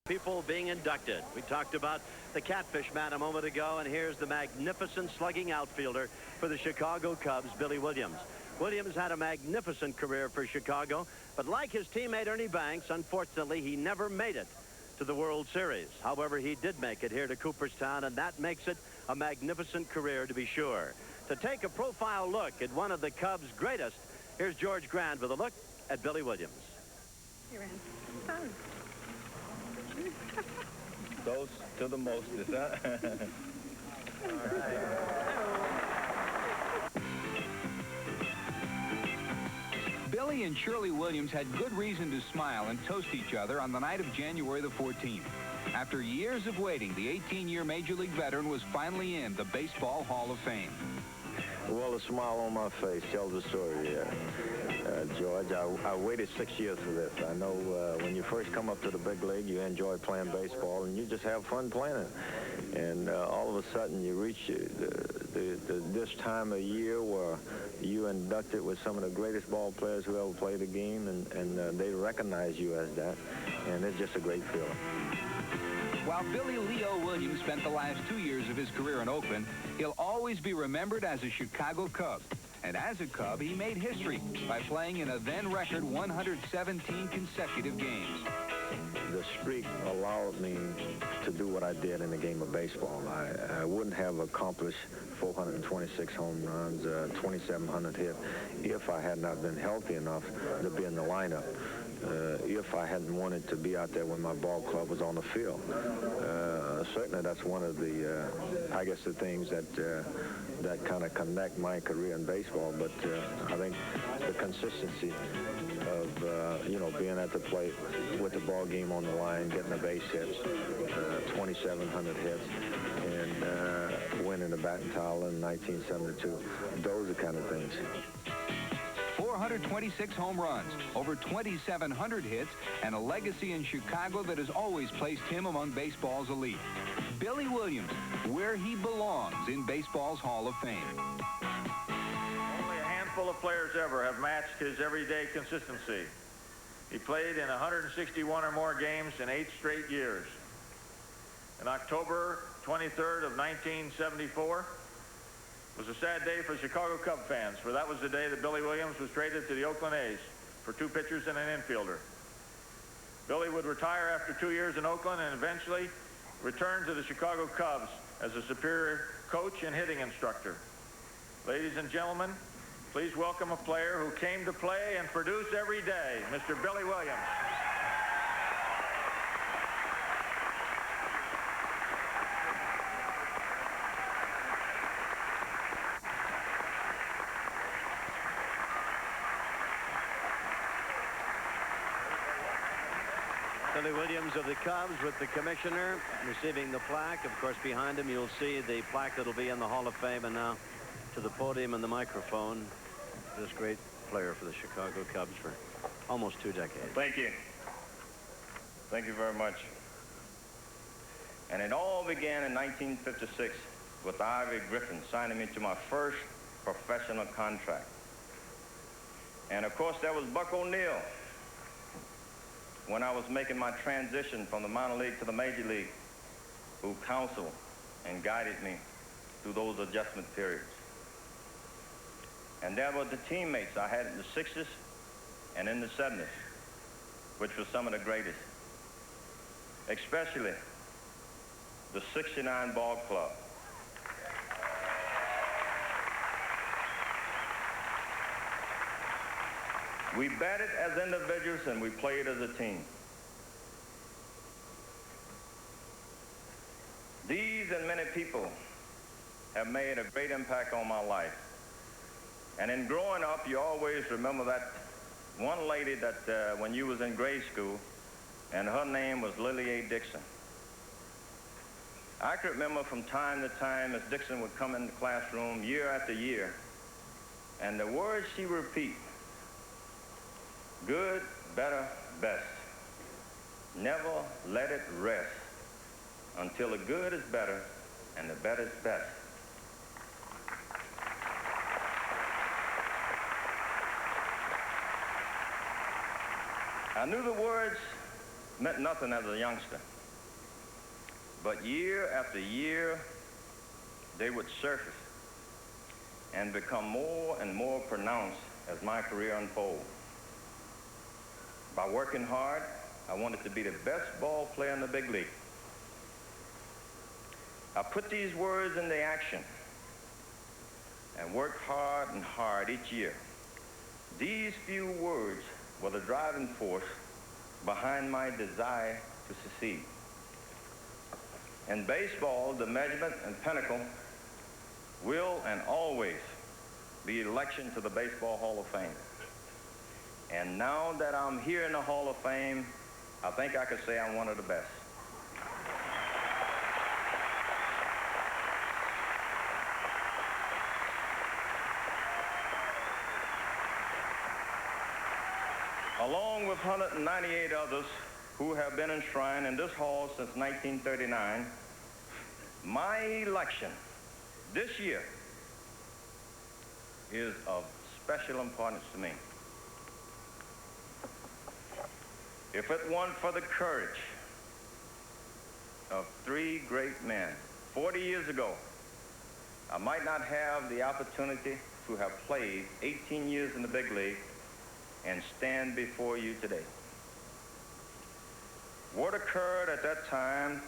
People being inducted. We talked about the catfish man a moment ago, and here's the magnificent slugging outfielder for the Chicago Cubs, Billy Williams. Williams had a magnificent career for Chicago, but like his teammate Ernie Banks, unfortunately, he never made it to the World Series. However, he did make it here to Cooperstown, and that makes it a magnificent career to be sure. To take a profile look at one of the Cubs' greatest, here's George Grand with a look at Billy Williams. Hey, Rand. Fun. Those to the most, is that? Billy and Shirley Williams had good reason to smile and toast each other on the night of January the 14th. After years of waiting, the 18-year Major League veteran was finally in the Baseball Hall of Fame. Well, the smile on my face tells the story, George. I waited 6 years for this. I know when you first come up to the big league, you enjoy playing baseball, and you just have fun playing it. And all of a sudden, you reach this time of year where you inducted with some of the greatest ball players who ever played the game, and they recognize you as that, and it's just a great feeling. While Billy Leo Williams spent the last 2 years of his career in Oakland, he'll always be remembered as a Chicago Cub. And as a Cub, he made history by playing in a then-record 117 consecutive games. The streak allowed me to do what I did in the game of baseball. I wouldn't have accomplished 426 home runs, 2,700 hits, if I had not been healthy enough to be in the lineup. If I hadn't wanted to be out there when my ball club was on the field. Certainly that's one of the, I guess, the things that kind of connect my career in baseball. But I think the consistency of, you know, being at the plate with the ball game on the line, getting the base hits, 2,700 hits, and winning the batting title in 1972. Those are the kind of things. 426 home runs, over 2,700 hits, and a legacy in Chicago that has always placed him among baseball's elite. Billy Williams, where he belongs in baseball's Hall of Fame. Only a handful of players ever have matched his everyday consistency. He played in 161 or more games in 8 straight years. On October 23rd of 1974, was a sad day for Chicago Cub fans, for that was the day that Billy Williams was traded to the Oakland A's for 2 pitchers and an infielder. Billy would retire after 2 years in Oakland and eventually return to the Chicago Cubs as a superior coach and hitting instructor. Ladies and gentlemen, please welcome a player who came to play and produce every day, Mr. Billy Williams. Billy Williams of the Cubs with the commissioner receiving the plaque. Of course, behind him, you'll see the plaque that'll be in the Hall of Fame. And now to the podium and the microphone, this great player for the Chicago Cubs for almost 2 decades. Thank you. Thank you very much. And it all began in 1956 with Ivy Griffin signing me to my first professional contract. And of course, there was Buck O'Neill when I was making my transition from the minor league to the major league, who counseled and guided me through those adjustment periods. And there were the teammates I had in the 60s and in the 70s, which were some of the greatest, especially the 69 ball club. We batted as individuals and we played as a team. These and many people have made a great impact on my life. And in growing up, you always remember that one lady that when you was in grade school, and her name was Lily A. Dixon. I could remember from time to time Miss Dixon would come in the classroom year after year, and the words she would repeat, good, better, best. Never let it rest until the good is better and the better is best. I knew the words meant nothing as a youngster. But year after year, they would surface and become more and more pronounced as my career unfolded. By working hard, I wanted to be the best ball player in the big league. I put these words into action and worked hard and hard each year. These few words were the driving force behind my desire to succeed. In baseball, the measurement and pinnacle will and always be election to the Baseball Hall of Fame. And now that I'm here in the Hall of Fame, I think I could say I'm one of the best. Along with 198 others who have been enshrined in this hall since 1939, my election this year is of special importance to me. If it weren't for the courage of three great men 40 years ago, I might not have the opportunity to have played 18 years in the big league and stand before you today. What occurred at that time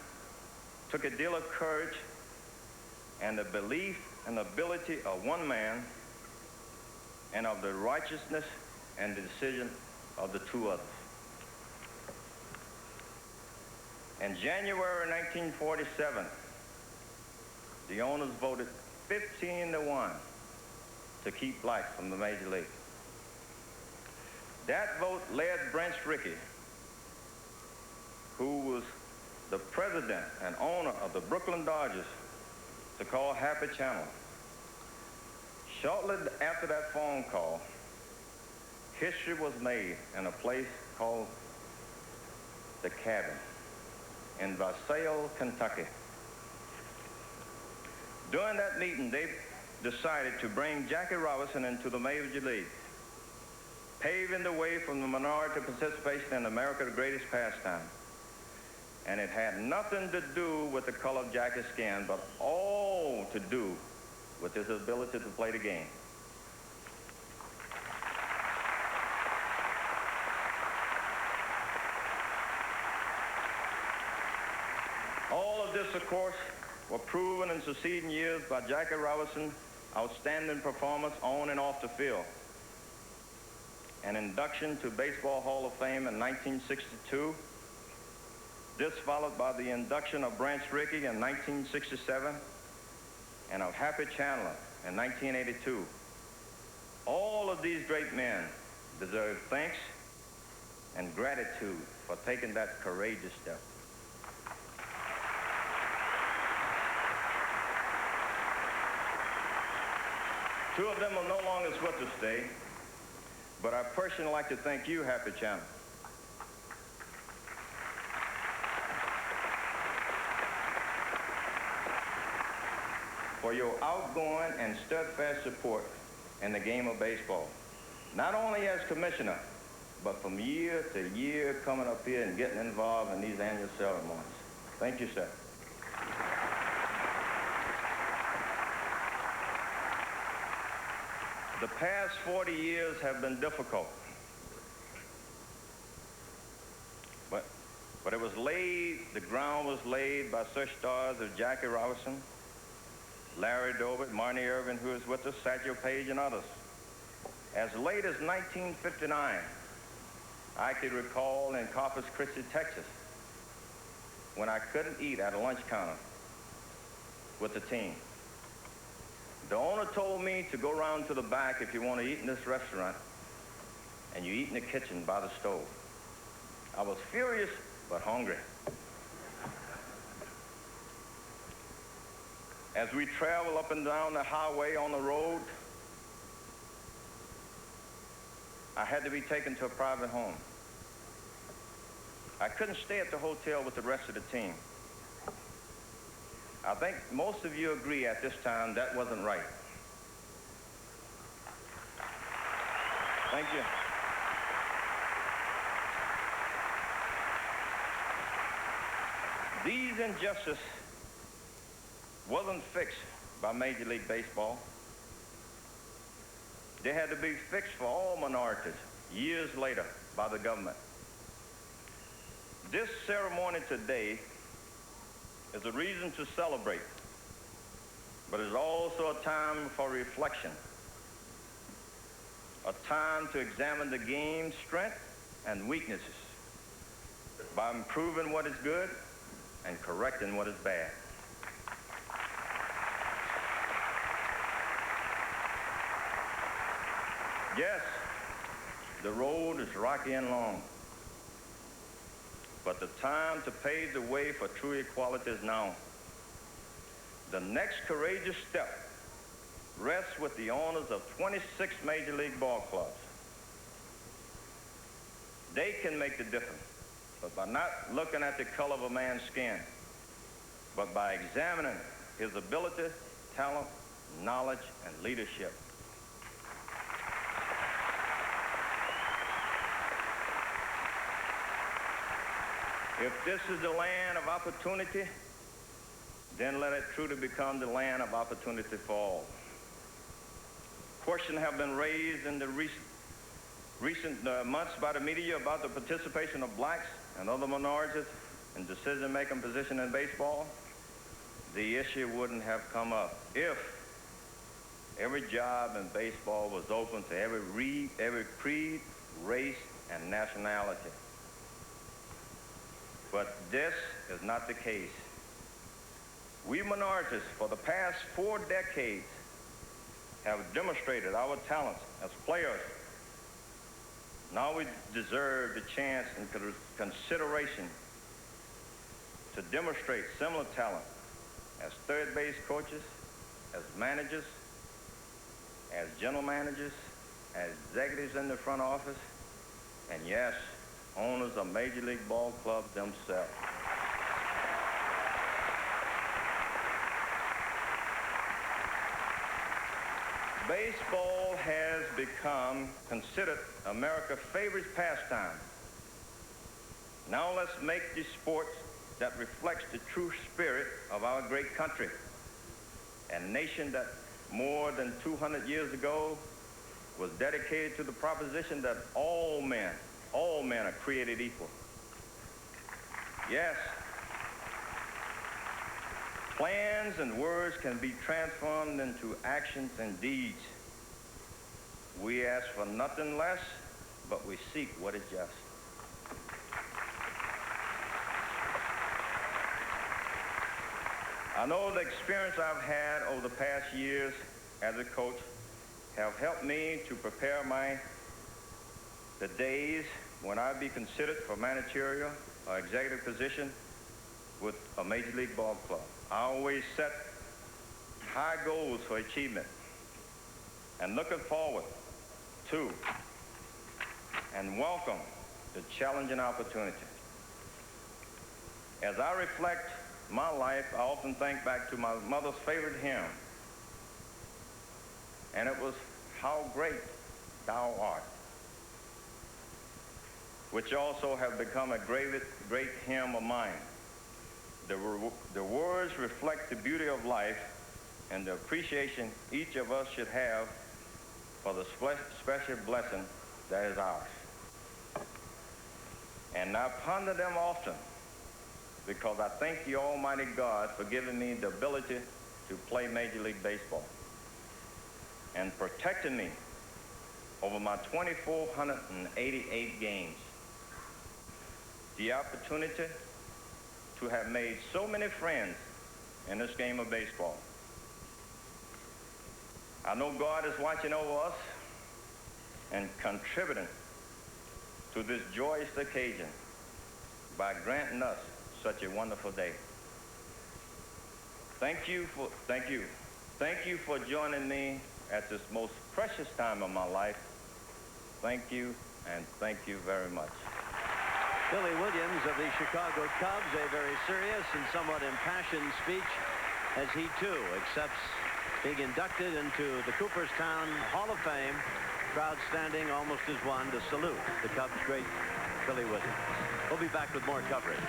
took a deal of courage and the belief and ability of one man and of the righteousness and the decision of the two others. In January 1947, the owners voted 15-1 to keep blacks from the major league. That vote led Branch Rickey, who was the president and owner of the Brooklyn Dodgers, to call Happy Chandler. Shortly after that phone call, history was made in a place called The Cabin in Versailles, Kentucky. During that meeting, they decided to bring Jackie Robinson into the Major League, paving the way from the minority participation in America, the greatest pastime. And it had nothing to do with the color of Jackie's skin, but all to do with his ability to play the game. All of this, of course, were proven in succeeding years by Jackie Robinson's outstanding performance on and off the field. An induction to Baseball Hall of Fame in 1962. This followed by the induction of Branch Rickey in 1967 and of Happy Chandler in 1982. All of these great men deserve thanks and gratitude for taking that courageous step. Two of them are no longer with us today, but I personally like to thank you, Happy Chandler. For your outgoing and steadfast support in the game of baseball, not only as commissioner, but from year to year coming up here and getting involved in these annual ceremonies. Thank you, sir. The past 40 years have been difficult, but it was laid, the ground was laid by such stars as Jackie Robinson, Larry Doby, Marty Irvin, who is with us, Satchel Paige, and others. As late as 1959, I could recall in Corpus Christi, Texas, when I couldn't eat at a lunch counter with the team. The owner told me to go around to the back if you want to eat in this restaurant, and you eat in the kitchen by the stove. I was furious, but hungry. As we travel up and down the highway on the road, I had to be taken to a private home. I couldn't stay at the hotel with the rest of the team. I think most of you agree at this time that wasn't right. Thank you. These injustices wasn't fixed by Major League Baseball. They had to be fixed for all minorities years later by the government. This ceremony today is a reason to celebrate, but it's also a time for reflection, a time to examine the game's strengths and weaknesses by improving what is good and correcting what is bad. Yes, the road is rocky and long, but the time to pave the way for true equality is now. The next courageous step rests with the owners of 26 Major League ball clubs. They can make the difference, but by not looking at the color of a man's skin, but by examining his ability, talent, knowledge, and leadership. If this is the land of opportunity, then let it truly become the land of opportunity for all. Questions have been raised in the recent months by the media about the participation of blacks and other minorities in decision-making position in baseball. The issue wouldn't have come up if every job in baseball was open to every creed, race, and nationality. But this is not the case. We minorities, for the past 4 decades, have demonstrated our talents as players. Now we deserve the chance and consideration to demonstrate similar talent as third base coaches, as managers, as general managers, as executives in the front office, and yes, owners of Major League ball clubs themselves. Baseball has become considered America's favorite pastime. Now let's make the sport that reflects the true spirit of our great country, a nation that more than 200 years ago was dedicated to the proposition that all men are created equal. Yes, plans and words can be transformed into actions and deeds. We ask for nothing less, but we seek what is just. I know the experience I've had over the past years as a coach have helped me to prepare the days when I'd be considered for managerial or executive position with a Major League ball club. I always set high goals for achievement and looking forward to and welcome the challenging opportunity. As I reflect my life, I often think back to my mother's favorite hymn, and it was "How Great Thou Art," which also have become a great hymn of mine. The words reflect the beauty of life and the appreciation each of us should have for the special blessing that is ours. And I ponder them often because I thank the Almighty God for giving me the ability to play Major League Baseball and protecting me over my 2,488 games. The opportunity to have made so many friends in this game of baseball. I know God is watching over us and contributing to this joyous occasion by granting us such a wonderful day. Thank you for joining me at this most precious time of my life. Thank you, and thank you very much. Billy Williams of the Chicago Cubs, a very serious and somewhat impassioned speech as he too accepts being inducted into the Cooperstown Hall of Fame. Crowd standing almost as one to salute the Cubs' great Billy Williams. We'll be back with more coverage.